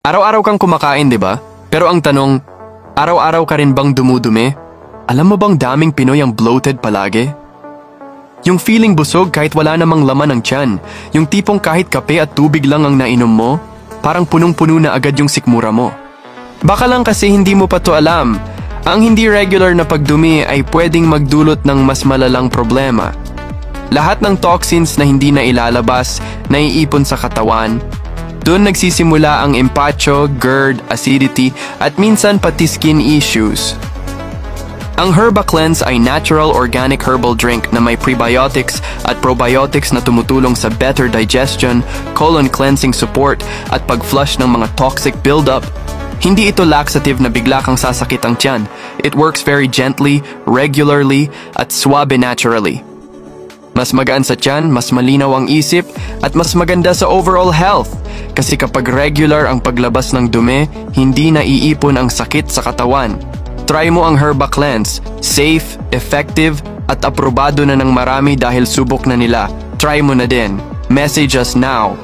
Araw-araw kang kumakain, di ba? Pero ang tanong, araw-araw ka rin bang dumudumi? Alam mo bang daming Pinoy ang bloated palagi? Yung feeling busog kahit wala namang laman ng tiyan. Yung tipong kahit kape at tubig lang ang nainom mo, parang punong-puno na agad yung sikmura mo. Baka lang kasi hindi mo pa to alam. Ang hindi regular na pagdumi ay pwedeng magdulot ng mas malalang problema. Lahat ng toxins na hindi na ilalabas, naiipon sa katawan. Doon nagsisimula ang empacho, GERD, acidity, at minsan pati skin issues. Ang Herba Cleanse ay natural organic herbal drink na may prebiotics at probiotics na tumutulong sa better digestion, colon cleansing support, at pag-flush ng mga toxic buildup. Hindi ito laxative na bigla kang sasakit ang tiyan. It works very gently, regularly, at suabe naturally. Mas magaan sa tiyan, mas malinaw ang isip, at mas maganda sa overall health. Kasi kapag regular ang paglabas ng dumi, hindi na iipon ang sakit sa katawan. Try mo ang Herba Cleanse. Safe, effective, at aprobado na ng marami dahil subok na nila. Try mo na din. Message us now.